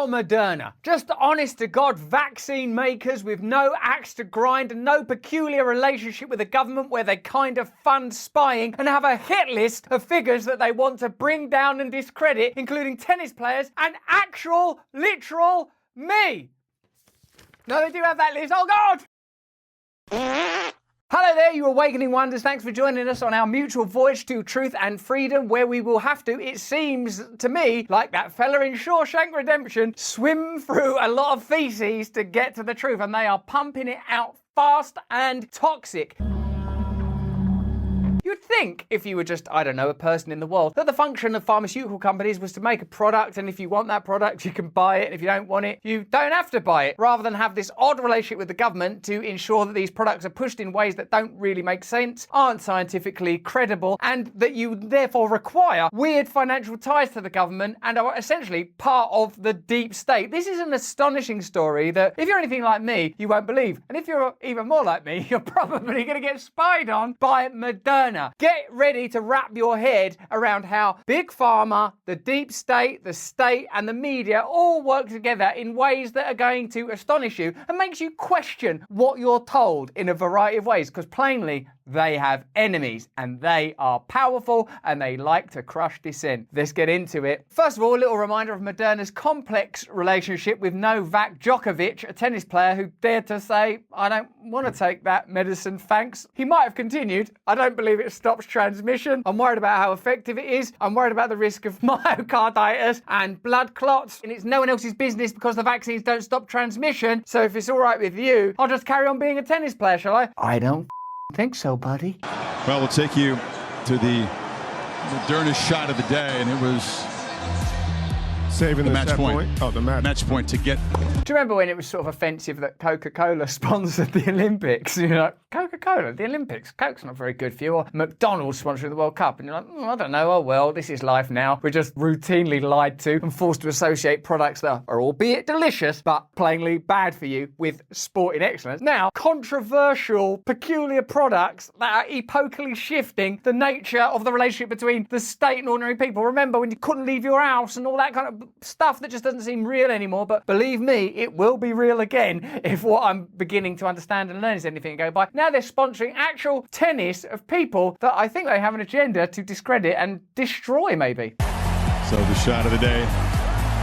about Moderna? Just honest to God vaccine makers with no axe to grind and no peculiar relationship with the government where they kind of fund spying and have a hit list of figures that they want to bring down and discredit, including tennis players and actual, literal me. No, they do have that list. Oh, God! Hello there, you awakening wonders. Thanks for joining us on our mutual voyage to truth and freedom, where we will have to, it seems to me, like that fella in Shawshank Redemption, swim through a lot of feces to get to the truth, and they are pumping it out fast and toxic. You'd think, if you were just, I don't know, a person in the world, that the function of pharmaceutical companies was to make a product, and if you want that product, you can buy it, and if you don't want it, you don't have to buy it, rather than have this odd relationship with the government to ensure that these products are pushed in ways that don't really make sense, aren't scientifically credible, and that you therefore require weird financial ties to the government and are essentially part of the deep state. This is an astonishing story that, if you're anything like me, you won't believe. And if you're even more like me, you're probably going to get spied on by Moderna. Get ready to wrap your head around how Big Pharma, the deep state, the state, and the media all work together in ways that are going to astonish you and makes you question what you're told in a variety of ways, because plainly, they have enemies, and they are powerful, and they like to crush dissent. Let's get into it. First of all, a little reminder of Moderna's complex relationship with Novak Djokovic, a tennis player who dared to say, "I don't want to take that medicine, thanks." He might have continued. I don't believe it stops transmission. I'm worried about how effective it is. I'm worried about the risk of myocarditis and blood clots, and it's no one else's business because the vaccines don't stop transmission. So if it's all right with you, I'll just carry on being a tennis player, shall I? I don't think so, buddy. Well, we'll take you to the Moderna shot of the day, and it was saving the the match point. Oh, the match Point to get. Do you remember when it was sort of offensive that Coca-Cola sponsored the Olympics? You're like, Coca-Cola, the Olympics, Coke's not very good for you. Or McDonald's sponsoring the World Cup. And you're like, I don't know, oh well, this is life now. We're just routinely lied to and forced to associate products that are albeit delicious, but plainly bad for you with sporting excellence. Now, controversial, peculiar products that are epocally shifting the nature of the relationship between the state and ordinary people. Remember when you couldn't leave your house and all that kind of stuff that just doesn't seem real anymore, but believe me, it will be real again if what I'm beginning to understand and learn is anything to go by. Now they're sponsoring actual tennis of people that I think they have an agenda to discredit and destroy, maybe. So the shot of the day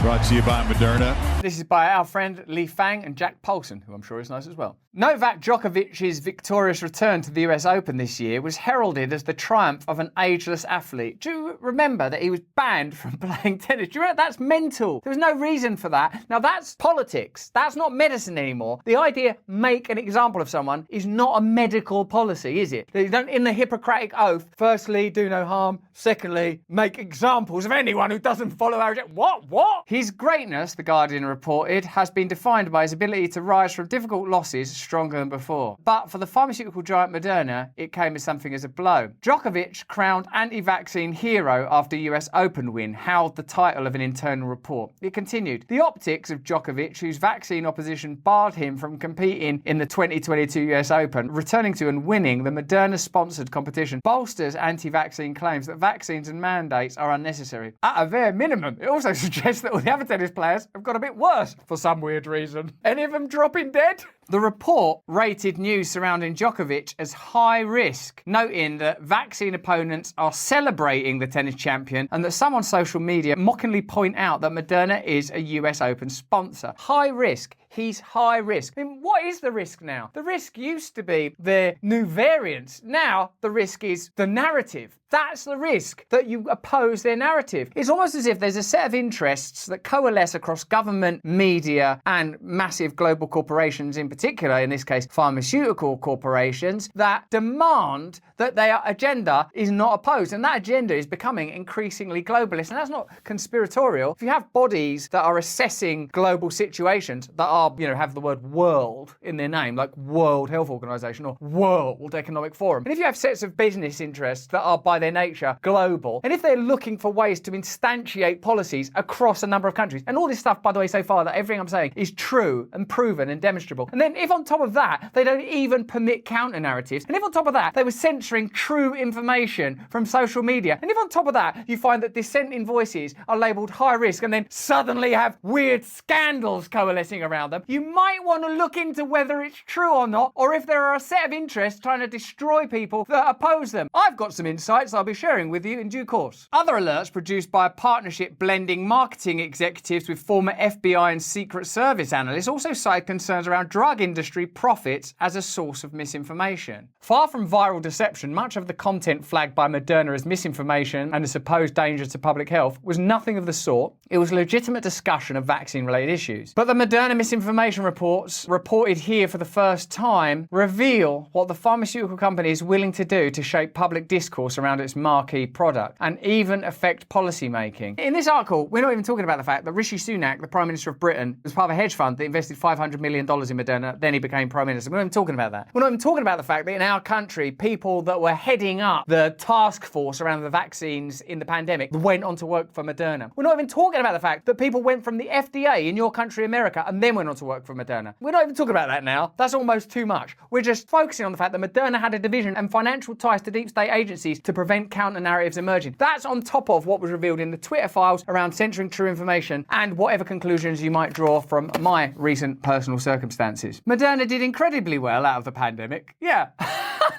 brought to you by Moderna. This is by our friend Li Fang and Jack Paulson, who I'm sure is nice as well. Novak Djokovic's victorious return to the US Open this year was heralded as the triumph of an ageless athlete. Do you remember that he was banned from playing tennis? Do you remember? That's mental. There was no reason for that. Now that's politics. That's not medicine anymore. The idea, make an example of someone, is not a medical policy, is it? They don't, in the Hippocratic Oath, firstly, do no harm. Secondly, make examples of anyone who doesn't follow our... What? His greatness, The Guardian reported, has been defined by his ability to rise from difficult losses stronger than before. But for the pharmaceutical giant Moderna, it came as something as a blow. Djokovic, crowned Antivaccine Hero after US Open win, howled the title of an internal report. It continued, the optics of Djokovic, whose vaccine opposition barred him from competing in the 2022 US Open, returning to and winning the Moderna-sponsored competition, bolsters anti-vaccine claims that vaccines and mandates are unnecessary. At a bare minimum, it also suggests that all the other tennis players have got a bit worse for some weird reason. Any of them dropping dead? The report rated news surrounding Djokovic as high risk, noting that vaccine opponents are celebrating the tennis champion and that some on social media mockingly point out that Moderna is a US Open sponsor. High risk. He's high risk. I mean, what is the risk now? The risk used to be the new variants. Now, the risk is the narrative. That's the risk, that you oppose their narrative. It's almost as if there's a set of interests that coalesce across government, media, and massive global corporations, in particular, in this case, pharmaceutical corporations, that demand that their agenda is not opposed. And that agenda is becoming increasingly globalist. And that's not conspiratorial. If you have bodies that are assessing global situations that are, have the word world in their name, like World Health Organization or World Economic Forum, and if you have sets of business interests that are by their nature global, and if they're looking for ways to instantiate policies across a number of countries, and all this stuff, by the way, so far, that everything I'm saying is true and proven and demonstrable, and then if on top of that, they don't even permit counter-narratives, and if on top of that, they were censoring true information from social media, and if on top of that, you find that dissenting voices are labelled high risk and then suddenly have weird scandals coalescing around them, you might want to look into whether it's true or not, or if there are a set of interests trying to destroy people that oppose them. I've got some insights I'll be sharing with you in due course. Other alerts produced by a partnership blending marketing executives with former FBI and Secret Service analysts also cite concerns around drug industry profits as a source of misinformation. Far from viral deception, much of the content flagged by Moderna as misinformation and a supposed danger to public health was nothing of the sort. It was legitimate discussion of vaccine-related issues. But the Moderna misinformation reports, reported here for the first time, reveal what the pharmaceutical company is willing to do to shape public discourse around its marquee product and even affect policy making. In this article, we're not even talking about the fact that Rishi Sunak, the Prime Minister of Britain, was part of a hedge fund that invested $500 million in Moderna, then he became Prime Minister. We're not even talking about that. We're not even talking about the fact that in our country, people that were heading up the task force around the vaccines in the pandemic went on to work for Moderna. We're not even talking about the fact that people went from the FDA in your country, America, and then went on to work for Moderna. We're not even talking about that now. That's almost too much. We're just focusing on the fact that Moderna had a division and financial ties to deep state agencies to prevent counter-narratives emerging. That's on top of what was revealed in the Twitter files around censoring true information and whatever conclusions you might draw from my recent personal circumstances. Moderna did incredibly well out of the pandemic. Yeah.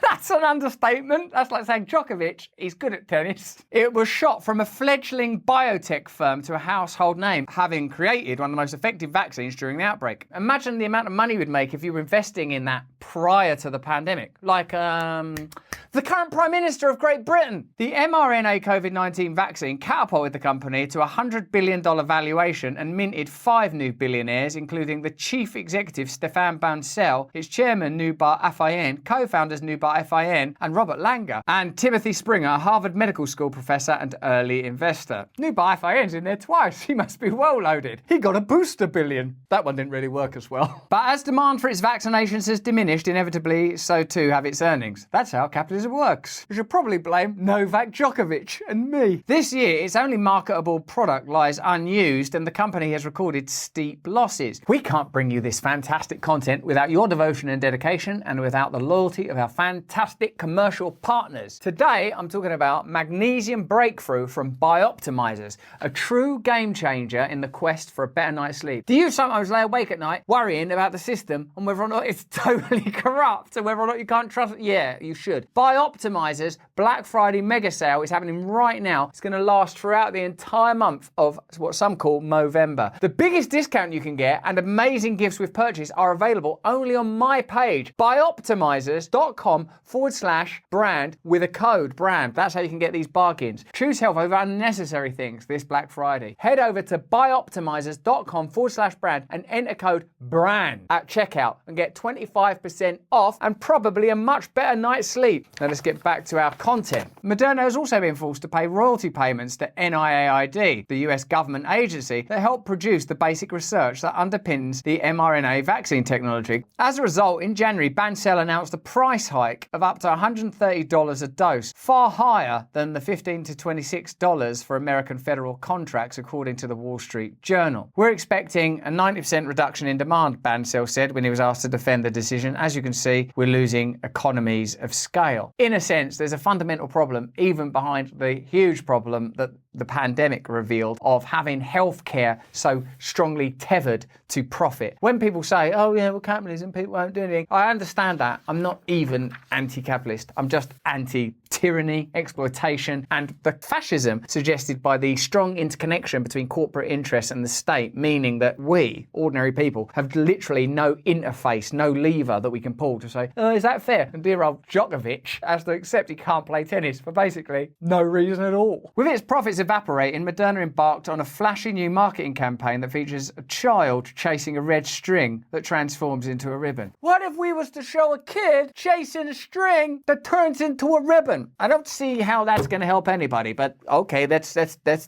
That's an understatement. That's like saying Djokovic, he's good at tennis. It was shot from a fledgling biotech firm to a household name, having created one of the most effective vaccines during the outbreak. Imagine the amount of money you'd make if you were investing in that prior to the pandemic. Like, the current Prime Minister of Great Britain. The mRNA COVID-19 vaccine catapulted the company to a $100 billion valuation and minted 5 new billionaires, including the chief executive Stéphane Bancel, its chairman Noubar Afeyan, co-founders Noubar Afeyan and Robert Langer, and Timothy Springer, a Harvard Medical School professor and early investor. Noubar Afeyan's in there twice. He must be well loaded. He got a booster billion. That one didn't really work as well. But as demand for its vaccinations has diminished, inevitably so too have its earnings. That's how capitalism works. We should probably blame Novak Djokovic and me. This year, its only marketable product lies unused and the company has recorded steep losses. We can't bring you this fantastic content without your devotion and dedication and without the loyalty of our fantastic commercial partners. Today, I'm talking about magnesium breakthrough from Bioptimizers, a true game changer in the quest for a better night's sleep. Do you sometimes lay awake at night worrying about the system and whether or not it's totally corrupt and whether or not you can't trust it? Yeah, you should. Bioptimizers Black Friday mega sale is happening right now. It's going to last throughout the entire month of what some call Movember. The biggest discount you can get and amazing gifts with purchase are available only on my page, bioptimizers.com/brand with a code brand. That's how you can get these bargains. Choose health over unnecessary things this Black Friday. Head over to bioptimizers.com/brand and enter code brand at checkout and get 25% off and probably a much better night's sleep. Now let's get back to our content. Moderna has also been forced to pay royalty payments to NIAID, the US government agency that helped produce the basic research that underpins the mRNA vaccine technology. As a result, in January, Bancel announced a price hike of up to $130 a dose, far higher than the $15 to $26 for American federal contracts, according to the Wall Street Journal. We're expecting a 90% reduction in demand, Bancel said when he was asked to defend the decision. As you can see, we're losing economies of scale. In a sense, there's a fundamental problem even behind the huge problem that the pandemic revealed of having healthcare so strongly tethered to profit. When people say, oh yeah, well, capitalism, people won't do anything, I understand that. I'm not even anti-capitalist. I'm just anti-tyranny, exploitation, and the fascism suggested by the strong interconnection between corporate interests and the state, meaning that we, ordinary people, have literally no interface, no lever that we can pull to say, oh, is that fair? And dear old Djokovic has to accept he can't play tennis for basically no reason at all. With its profits evaporating, Moderna embarked on a flashy new marketing campaign that features a child chasing a red string that transforms into a ribbon. What if we was to show a kid chasing a string that turns into a ribbon? I don't see how that's going to help anybody, but okay, let's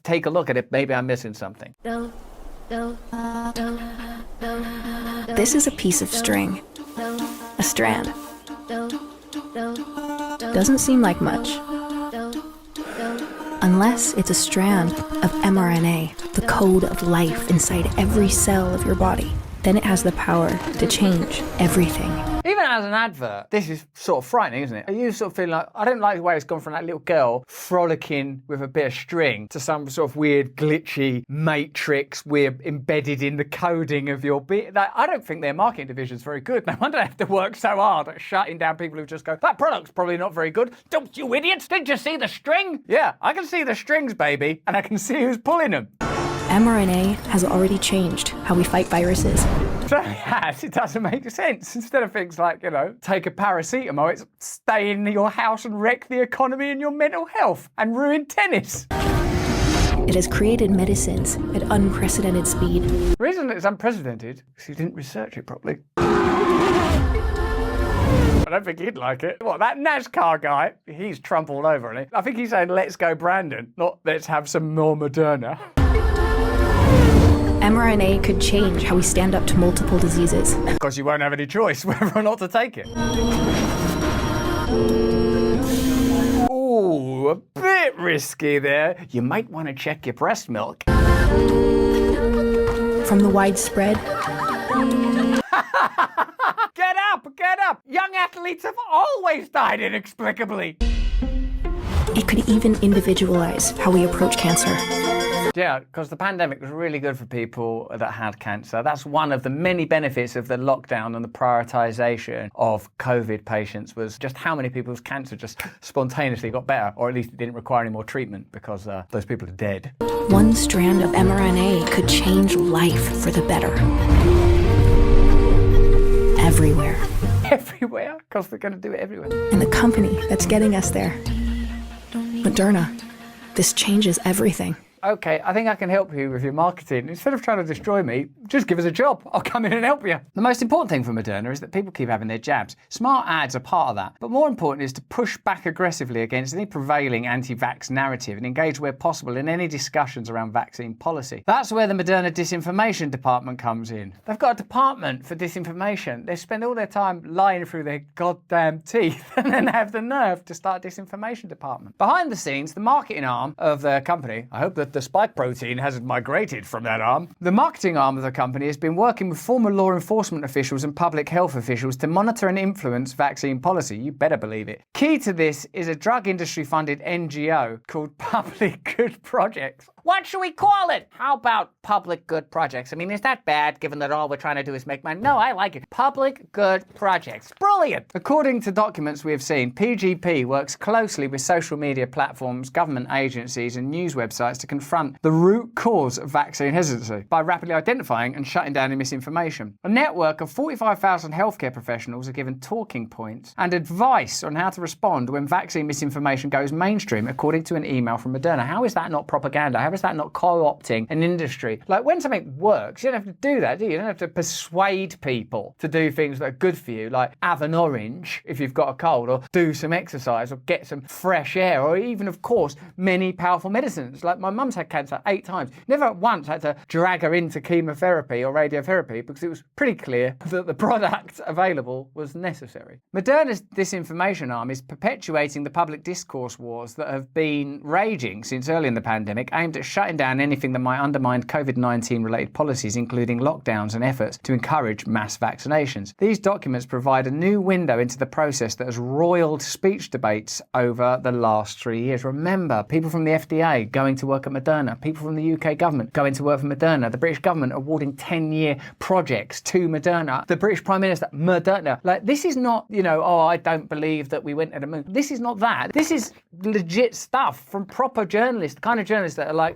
take a look at it. Maybe I'm missing something. This is a piece of string, a strand. Doesn't seem like much. Unless it's a strand of mRNA, the code of life inside every cell of your body. then it has the power to change everything. Even as an advert, this is sort of frightening, isn't it? Are you sort of feeling like, I don't like the way it's gone from that little girl frolicking with a bit of string to some sort of weird glitchy matrix we're embedded in the coding of your bit. Like, I don't think their marketing division's very good. No wonder they have to work so hard at shutting down people who just go, that product's probably not very good. Don't you idiots, did you see the string? Yeah, I can see the strings, baby, and I can see who's pulling them. mRNA has already changed how we fight viruses. So yes, it doesn't make sense. Instead of things like, take a paracetamol, it's stay in your house and wreck the economy and your mental health and ruin tennis. It has created medicines at unprecedented speed. The reason it's unprecedented is you didn't research it properly. I don't think he'd like it. What, that NASCAR guy? He's Trump all over, isn't he? I think he's saying, let's go Brandon, not let's have some more Moderna. mRNA could change how we stand up to multiple diseases. Because you won't have any choice whether or not to take it. Ooh, a bit risky there. You might want to check your breast milk. From the widespread... Get up, get up! Young athletes have always died inexplicably. It could even individualize how we approach cancer. Yeah, because the pandemic was really good for people that had cancer. That's one of the many benefits of the lockdown and the prioritisation of COVID patients was just how many people's cancer just spontaneously got better, or at least it didn't require any more treatment because those people are dead. One strand of mRNA could change life for the better. Everywhere. Everywhere? Because they're going to do it everywhere. And the company that's getting us there, Moderna, this changes everything. Okay, I think I can help you with your marketing. Instead of trying to destroy me, just give us a job. I'll come in and help you. The most important thing for Moderna is that people keep having their jabs. Smart ads are part of that. But more important is to push back aggressively against any prevailing anti-vax narrative and engage where possible in any discussions around vaccine policy. That's where the Moderna Disinformation Department comes in. They've got a department for disinformation. They spend all their time lying through their goddamn teeth and then have the nerve to start a disinformation department. Behind the scenes, the marketing arm of the company, I hope that the spike protein hasn't migrated from that arm. The marketing arm of the company has been working with former law enforcement officials and public health officials to monitor and influence vaccine policy. You better believe it. Key to this is a drug industry funded NGO called Public Good Projects. What should we call it? How about Public Good Projects? I mean, is that bad given that all we're trying to do is make money? No, I like it. Public Good Projects. Brilliant. According to documents we have seen, PGP works closely with social media platforms, government agencies and news websites to confront the root cause of vaccine hesitancy by rapidly identifying and shutting down misinformation. A network of 45,000 healthcare professionals are given talking points and advice on how to respond when vaccine misinformation goes mainstream, according to an email from Moderna. How is that not propaganda? How is that not co-opting an industry? Like, when something works, you don't have to do that, do you? You don't have to persuade people to do things that are good for you, like have an orange if you've got a cold, or do some exercise, or get some fresh air, or even, of course, many powerful medicines. Like, my mum's had cancer 8 times. Never once had to drag her into chemotherapy or radiotherapy because it was pretty clear that the product available was necessary. Moderna's disinformation arm is perpetuating the public discourse wars that have been raging since early in the pandemic, aimed at shutting down anything that might undermine COVID-19 related policies, including lockdowns and efforts to encourage mass vaccinations. These documents provide a new window into the process that has roiled speech debates over the last 3 years. Remember, people from the FDA going to work at Moderna, people from the UK government going to work for Moderna, the British government awarding 10-year projects to Moderna, the British Prime Minister, Moderna. Like, this is not, I don't believe that we went to the moon. This is not that. This is legit stuff from proper journalists, the kind of journalists that are like,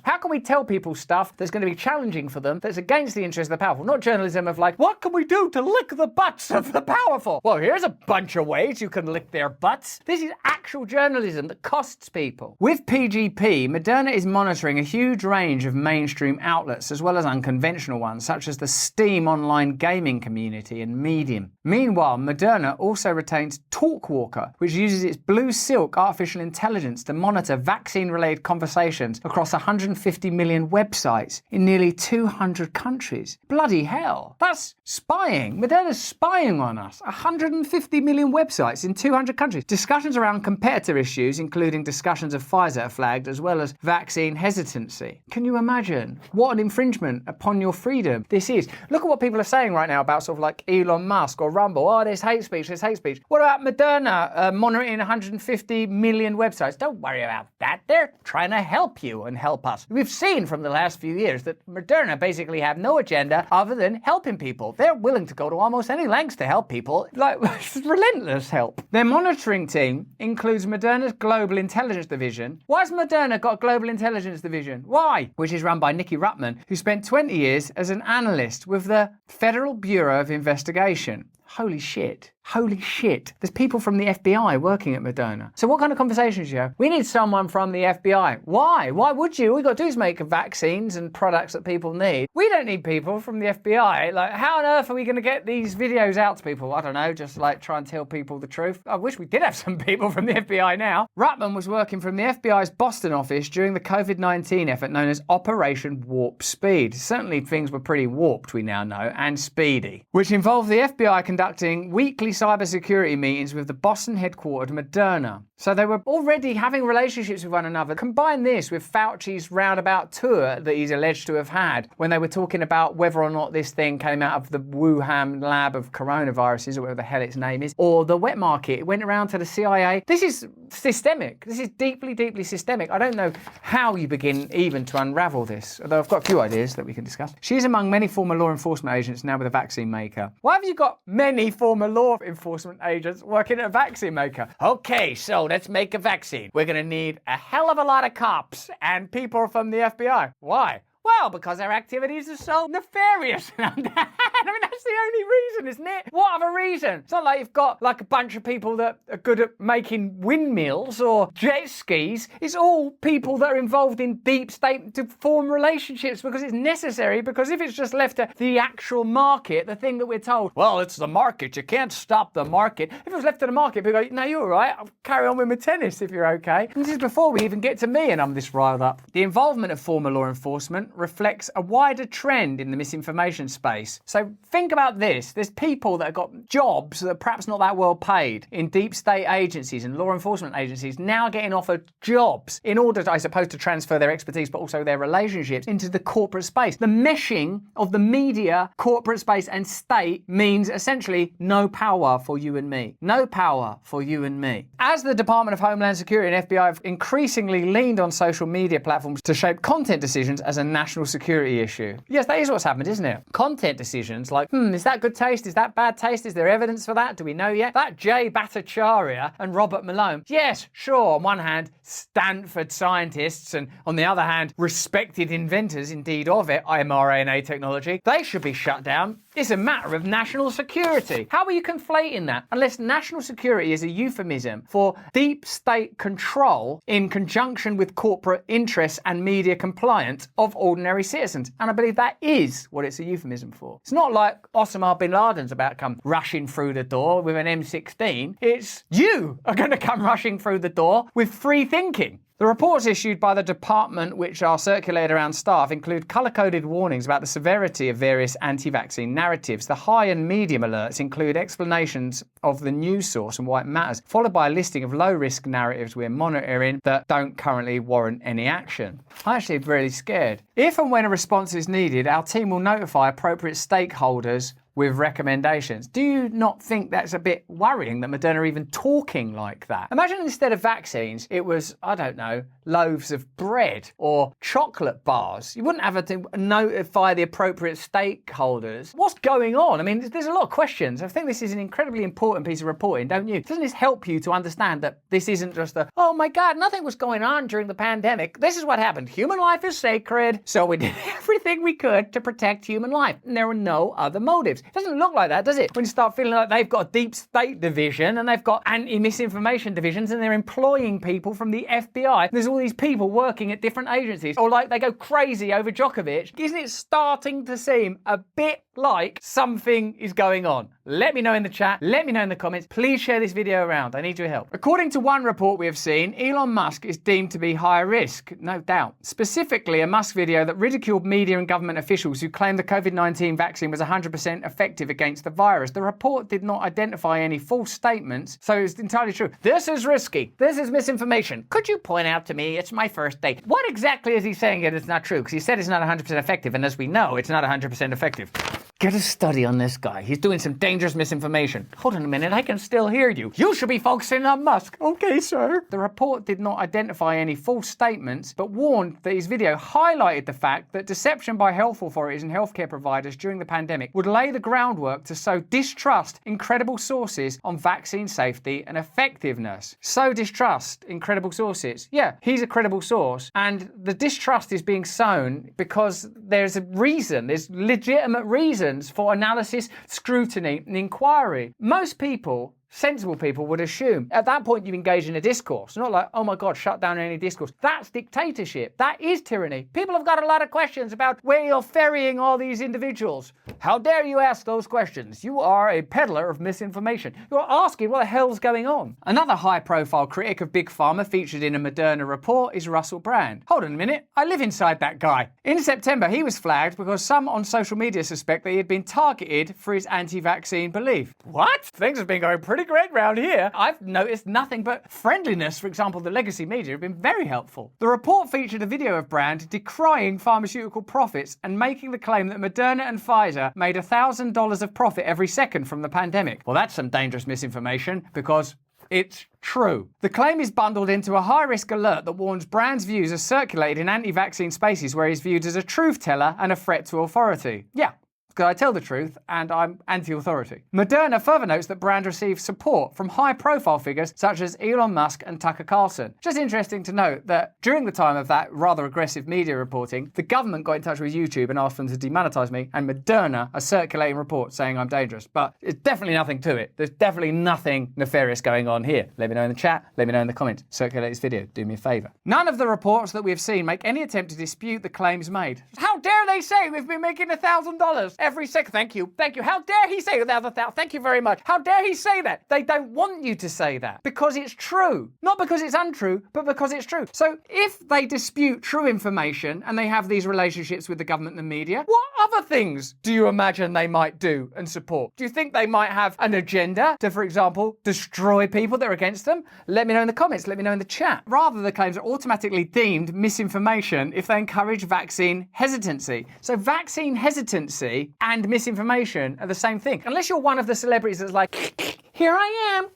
how can we tell people stuff that's going to be challenging for them, that's against the interests of the powerful? Not journalism of like, what can we do to lick the butts of the powerful? Well, here's a bunch of ways you can lick their butts. This is actual journalism that costs people. With PGP, Moderna is monitoring a huge range of mainstream outlets as well as unconventional ones, such as the Steam online gaming community and Medium. Meanwhile, Moderna also retains Talkwalker, which uses its Blue Silk artificial intelligence to monitor vaccine-related conversations across across 150 million websites in nearly 200 countries. Bloody hell. That's spying. Moderna's spying on us. 150 million websites in 200 countries. Discussions around competitor issues, including discussions of Pfizer, are flagged, as well as vaccine hesitancy. Can you imagine what an infringement upon your freedom this is? Look at what people are saying right now about sort of like Elon Musk or Rumble. Oh, there's hate speech, there's hate speech. What about Moderna monitoring 150 million websites? Don't worry about that. They're trying to help you and help us. We've seen from the last few years that Moderna basically have no agenda other than helping people. They're willing to go to almost any lengths to help people. Like, relentless help. Their monitoring team includes Moderna's Global Intelligence Division. Why has Moderna got a Global Intelligence Division? Why? Which is run by Nikki Ruttman, who spent 20 years as an analyst with the Federal Bureau of Investigation. Holy shit. Holy shit. There's people from the FBI working at Moderna. So what kind of conversations do you have? We need someone from the FBI. Why? Why would you? All you got to do is make vaccines and products that people need. We don't need people from the FBI. Like, how on earth are we going to get these videos out to people? I don't know, just like try and tell people the truth. I wish we did have some people from the FBI now. Ruttman was working from the FBI's Boston office during the COVID-19 effort known as Operation Warp Speed. Certainly things were pretty warped, we now know, and speedy, which involved the FBI conducting weekly cybersecurity meetings with the Boston headquartered Moderna. So they were already having relationships with one another. Combine this with Fauci's roundabout tour that he's alleged to have had when they were talking about whether or not this thing came out of the Wuhan lab of coronaviruses, or whatever the hell its name is, or the wet market. It went around to the CIA. This is systemic. This is deeply, deeply systemic. I don't know how you begin even to unravel this, although I've got a few ideas that we can discuss. She's among many former law enforcement agents now with a vaccine maker. Why have you got many former law enforcement agents working at a vaccine maker? Okay, so let's make a vaccine. We're going to need a hell of a lot of cops and people from the FBI. Why? Well, because our activities are so nefarious. I mean, that's the only reason, isn't it? What other reason? It's not like you've got like a bunch of people that are good at making windmills or jet skis. It's all people that are involved in deep state to form relationships because it's necessary, because if it's just left to the actual market, the thing that we're told, well, it's the market, you can't stop the market. If it was left to the market, people go, no, you're all right, I'll carry on with my tennis if you're okay. And this is before we even get to me and I'm this riled up. The involvement of former law enforcement reflects a wider trend in the misinformation space. So think about this. There's people that have got jobs that are perhaps not that well paid in deep state agencies and law enforcement agencies now getting offered jobs in order, I suppose, to transfer their expertise but also their relationships into the corporate space. The meshing of the media, corporate space and state means essentially no power for you and me. No power for you and me. As the Department of Homeland Security and FBI have increasingly leaned on social media platforms to shape content decisions as a national security issue. Yes, that is what's happened, isn't it? Content decisions like, is that good taste? Is that bad taste? Is there evidence for that? Do we know yet? That Jay Bhattacharya and Robert Malone. Yes, sure, on one hand, Stanford scientists, and on the other hand, respected inventors, indeed, of it, mRNA technology. They should be shut down. It's a matter of national security. How are you conflating that? Unless national security is a euphemism for deep state control in conjunction with corporate interests and media compliance of ordinary citizens. And I believe that is what it's a euphemism for. It's not like Osama bin Laden's about to come rushing through the door with an M16. It's you are going to come rushing through the door with free thinking. The reports issued by the department, which are circulated around staff, include colour-coded warnings about the severity of various anti-vaccine narratives. The high and medium alerts include explanations of the news source and why it matters, followed by a listing of low-risk narratives we're monitoring that don't currently warrant any action. I'm actually really scared. If and when a response is needed, our team will notify appropriate stakeholders with recommendations. Do you not think that's a bit worrying that Moderna are even talking like that? Imagine instead of vaccines, it was, I don't know, loaves of bread or chocolate bars. You wouldn't have to notify the appropriate stakeholders. What's going on? I mean, there's a lot of questions. I think this is an incredibly important piece of reporting, don't you? Doesn't this help you to understand that this isn't just a, oh my God, nothing was going on during the pandemic. This is what happened. Human life is sacred, so we did everything we could to protect human life. And there were no other motives. politics. It doesn't look like that, does it? When you start feeling like they've got a deep state division and they've got anti-misinformation divisions and they're employing people from the FBI. There's all these people working at different agencies. Or like they go crazy over Djokovic. Isn't it starting to seem a bit like something is going on? Let me know in the chat. Let me know in the comments. Please share this video around. I need your help. According to one report we have seen, Elon Musk is deemed to be high risk. No doubt. Specifically, a Musk video that ridiculed media and government officials who claimed the COVID-19 vaccine was 100% effective against the virus. The report did not identify any false statements, so it's entirely true. This is risky. This is misinformation. Could you point out to me? It's my first date. What exactly is he saying it's not true? Because he said it's not 100% effective, and as we know, it's not 100% effective. Get a study on this guy. He's doing some dangerous misinformation. Hold on a minute, I can still hear you. You should be focusing on Musk. Okay, sir. The report did not identify any false statements, but warned that his video highlighted the fact that deception by health authorities and healthcare providers during the pandemic would lay the groundwork to sow distrust in credible sources on vaccine safety and effectiveness. Sow distrust in credible sources. Yeah, he's a credible source, and the distrust is being sown because there's a reason, there's legitimate reason for analysis, scrutiny, and inquiry. Most people, sensible people, would assume at that point you engage in a discourse. Not like, oh my God, shut down any discourse. That's dictatorship. That is tyranny. People have got a lot of questions about where you're ferrying all these individuals. How dare you ask those questions? You are a peddler of misinformation. You're asking what the hell's going on. Another high-profile critic of Big Pharma featured in a Moderna report is Russell Brand. Hold on a minute. I live inside that guy. In September, he was flagged because some on social media suspect that he had been targeted for his anti-vaccine belief. What? Things have been going pretty great round here. I've noticed nothing but friendliness. For example, the legacy media have been very helpful. The report featured a video of Brand decrying pharmaceutical profits and making the claim that Moderna and Pfizer made $1,000 of profit every second from the pandemic. Well, that's some dangerous misinformation because it's true. The claim is bundled into a high-risk alert that warns Brand's views are circulated in anti-vaccine spaces where he's viewed as a truth teller and a threat to authority. Yeah. Because I tell the truth and I'm anti-authority. Moderna further notes that Brand received support from high-profile figures such as Elon Musk and Tucker Carlson. Just interesting to note that during the time of that rather aggressive media reporting, the government got in touch with YouTube and asked them to demonetize me, and Moderna are circulating reports saying I'm dangerous. But it's definitely nothing to it. There's definitely nothing nefarious going on here. Let me know in the chat, let me know in the comments. Circulate this video, do me a favor. None of the reports that we have seen make any attempt to dispute the claims made. How dare they say we've been making $1,000 every second? Thank you. How dare he say $1,000? Thank you very much. How dare he say that? They don't want you to say that because it's true. Not because it's untrue, but because it's true. So if they dispute true information and they have these relationships with the government and the media, what other things do you imagine they might do and support? Do you think they might have an agenda to, for example, destroy people that are against them? Let me know in the comments. Let me know in the chat. Rather, the claims are automatically deemed misinformation if they encourage vaccine hesitancy. So vaccine hesitancy and misinformation are the same thing. Unless you're one of the celebrities that's like, here I am.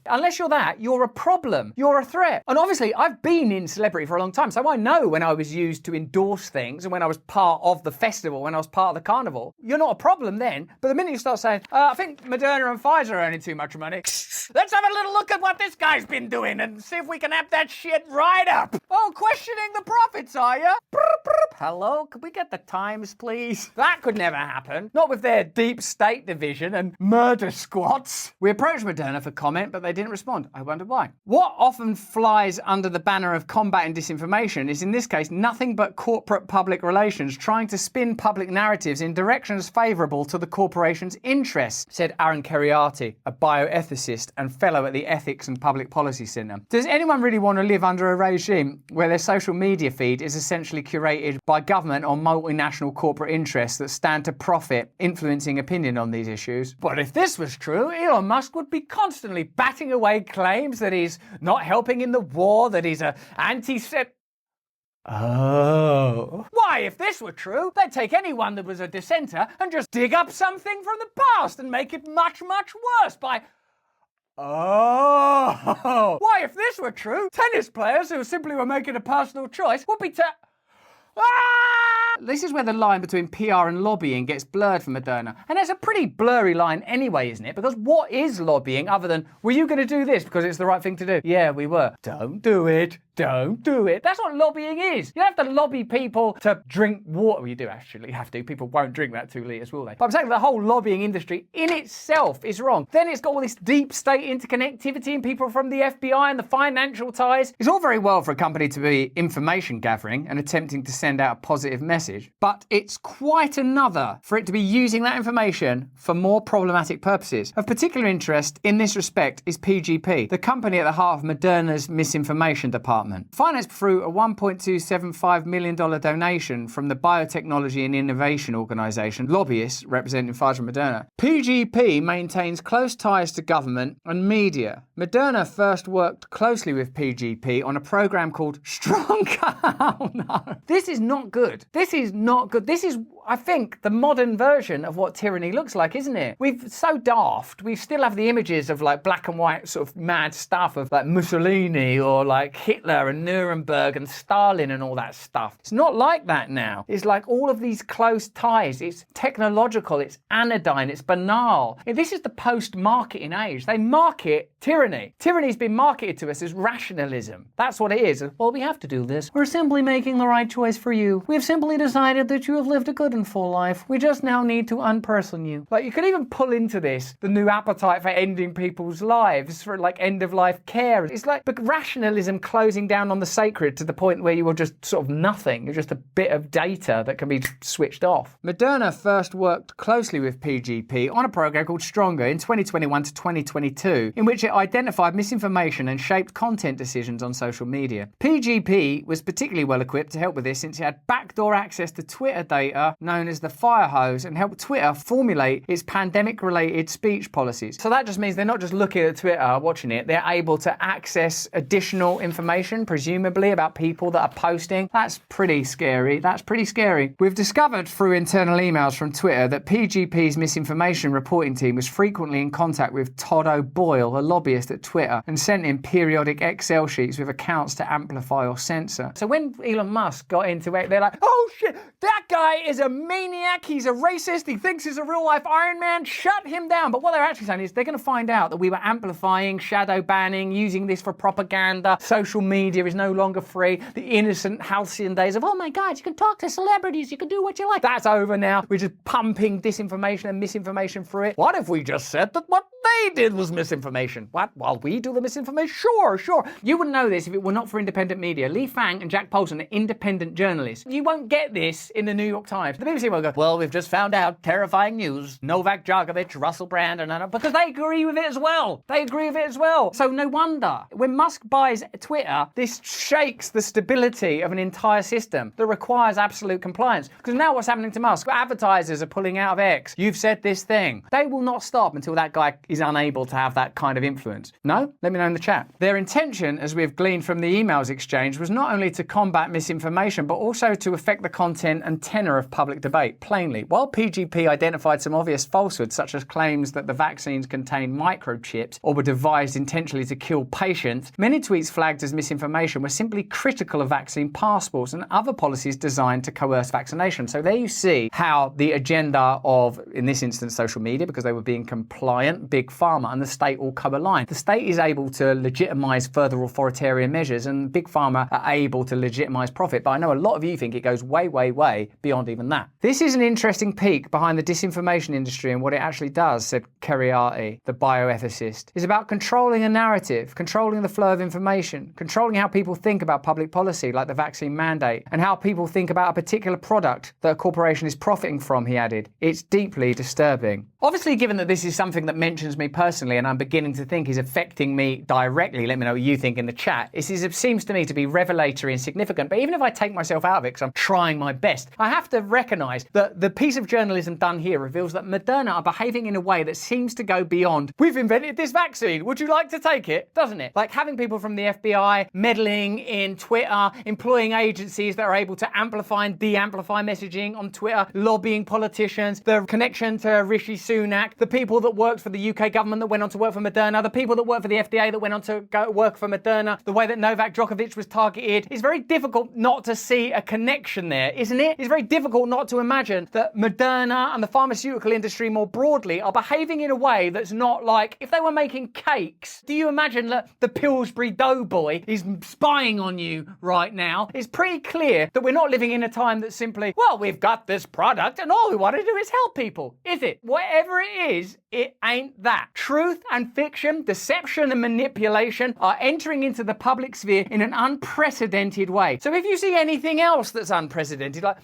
Unless you're that, you're a problem. You're a threat. And obviously, I've been in celebrity for a long time, so I know when I was used to endorse things and when I was part of the festival, when I was part of the carnival. You're not a problem then. But the minute you start saying, I think Moderna and Pfizer are earning too much money, let's have a little look at what this guy's been doing and see if we can amp that shit right up. Oh, questioning the profits, are you? Hello, could we get the Times, please? That could never happen. Not with their deep state division and murder squads. We approached Moderna for comment, but they didn't respond. I wonder why. What often flies under the banner of combating disinformation is in this case nothing but corporate public relations trying to spin public narratives in directions favourable to the corporation's interests, said Aaron Kheriaty, a bioethicist and fellow at the Ethics and Public Policy Centre. Does anyone really want to live under a regime where their social media feed is essentially curated by government or multinational corporate interests that stand to profit influencing opinion on these issues? But if this was true, Elon Musk would be constantly batting away claims that he's not helping in the war, that he's an anti-Semite. Oh. Why, if this were true, they'd take anyone that was a dissenter and just dig up something from the past and make it much, much worse by... Oh. Why, if this were true, tennis players who simply were making a personal choice would be This is where the line between PR and lobbying gets blurred for Moderna. And it's a pretty blurry line anyway, isn't it? Because what is lobbying other than, were you going to do this because it's the right thing to do? Yeah, we were. Don't do it. don't do it. That's what lobbying is. You don't have to lobby people to drink water. Well, you do actually have to. People won't drink that 2 litres, will they? But I'm saying the whole lobbying industry in itself is wrong. Then it's got all this deep state interconnectivity and people from the FBI and the financial ties. It's all very well for a company to be information gathering and attempting to send out a positive message, but it's quite another for it to be using that information for more problematic purposes. Of particular interest in this respect is PGP, the company at the heart of Moderna's misinformation department. Financed through a $1.275 million donation from the Biotechnology and Innovation Organisation, lobbyists representing Pfizer and Moderna, PGP maintains close ties to government and media. Moderna first worked closely with PGP on a program called Stronger. Oh no. This is not good. This is not good. This is, I think, the modern version of what tyranny looks like, isn't it? We're so daft. We still have the images of like black and white sort of mad stuff of like Mussolini or like Hitler and Nuremberg and Stalin and all that stuff. It's not like that now. It's like all of these close ties. It's technological. It's anodyne. It's banal. This is the post-marketing age. They market tyranny. Tyranny's been marketed to us as rationalism. That's what it is. Well, we have to do this. We're simply making the right choice for you. We've simply decided that you have lived a good and full life. We just now need to unperson you. Like, you could even pull into this the new appetite for ending people's lives, for like end-of-life care. It's like rationalism closing down on the sacred to the point where you are just sort of nothing. You're just a bit of data that can be switched off. Moderna first worked closely with PGP on a program called Stronger in 2021 to 2022, in which it identified misinformation and shaped content decisions on social media. PGP was particularly well equipped to help with this since it had backdoor access to Twitter data known as the fire hose and helped Twitter formulate its pandemic-related speech policies. So that just means they're not just looking at Twitter, watching it, they're able to access additional information, presumably about people that are posting. That's pretty scary. That's pretty scary. We've discovered through internal emails from Twitter that PGP's misinformation reporting team was frequently in contact with Todd O'Boyle, a lobbyist at Twitter, and sent him periodic Excel sheets with accounts to amplify or censor. So when Elon Musk got into it, they're like, oh shit, that guy is a maniac, he's a racist, he thinks he's a real-life Iron Man, shut him down. But what they're actually saying is they're going to find out that we were amplifying, shadow banning, using this for propaganda, social media is no longer free, the innocent halcyon days of, oh my God, you can talk to celebrities, you can do what you like. That's over now. We're just pumping disinformation and misinformation through it. What if we just said that what they did was misinformation? What? While we do the misinformation? Sure. You wouldn't know this if it were not for independent media. Lee Fang and Jack Paulson are independent journalists. You won't get this in the New York Times. The BBC will go, well, we've just found out terrifying news. Novak Djokovic, Russell Brand, and because they agree with it as well. So no wonder. When Musk buys Twitter, this shakes the stability of an entire system that requires absolute compliance. Because now what's happening to Musk? Advertisers are pulling out of X. You've said this thing. They will not stop until that guy is unable to have that kind of influence. No? Let me know in the chat. Their intention, as we've gleaned from the emails exchange, was not only to combat misinformation, but also to affect the content and tenor of public debate. Plainly, while PGP identified some obvious falsehoods, such as claims that the vaccines contain microchips or were devised intentionally to kill patients, many tweets flagged as misinformation were simply critical of vaccine passports and other policies designed to coerce vaccination. So there you see how the agenda of, in this instance, social media, because they were being compliant, big pharma and the state all co-align. The state is able to legitimize further authoritarian measures and big pharma are able to legitimize profit. But I know a lot of you think it goes way, way, way beyond even that. This is an interesting peek behind the disinformation industry and what it actually does, said Keriati, the bioethicist. It's about controlling a narrative, controlling the flow of information, controlling how people think about public policy like the vaccine mandate and how people think about a particular product that a corporation is profiting from, he added. It's deeply disturbing. Obviously, given that this is something that mentions me personally and I'm beginning to think is affecting me directly, let me know what you think in the chat. It seems to me to be revelatory and significant, but even if I take myself out of it because I'm trying my best, I have to recognise that the piece of journalism done here reveals that Moderna are behaving in a way that seems to go beyond, we've invented this vaccine, would you like to take it? Doesn't it? Like having people from the FBI meddling in Twitter, employing agencies that are able to amplify and de-amplify messaging on Twitter, lobbying politicians, the connection to Rishi Sunak, the people that worked for the UK UK government that went on to work for Moderna, the people that work for the FDA that went on to go work for Moderna, the way that Novak Djokovic was targeted. It's very difficult not to see a connection there, isn't it? It's very difficult not to imagine that Moderna and the pharmaceutical industry more broadly are behaving in a way that's not like if they were making cakes. Do you imagine that the Pillsbury Doughboy is spying on you right now? It's pretty clear that we're not living in a time that's simply, well, we've got this product and all we want to do is help people, is it? Whatever it is, it ain't that. Truth and fiction, deception and manipulation are entering into the public sphere in an unprecedented way. So if you see anything else that's unprecedented, like,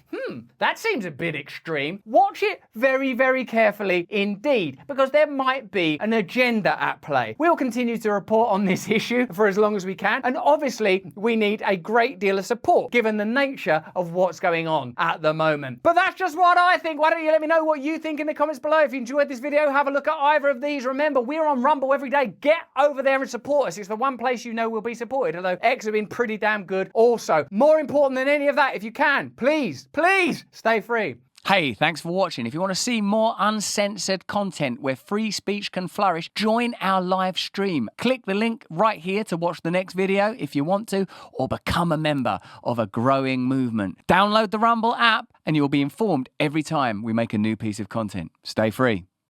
that seems a bit extreme, watch it very, very carefully indeed, because there might be an agenda at play. We'll continue to report on this issue for as long as we can, and obviously we need a great deal of support given the nature of what's going on at the moment. But that's just what I think. Why don't you let me know what you think in the comments below? If you enjoyed this video, have a look at either of these. Remember, we're on Rumble every day. Get over there and support us. It's the one place you know we'll be supported, although X have been pretty damn good also. More important than any of that, if you can, please stay free. Hey, thanks for watching. If you want to see more uncensored content where free speech can flourish, join our live stream. Click the link right here to watch the next video if you want to, or become a member of a growing movement. Download the Rumble app and you'll be informed every time we make a new piece of content. Stay free.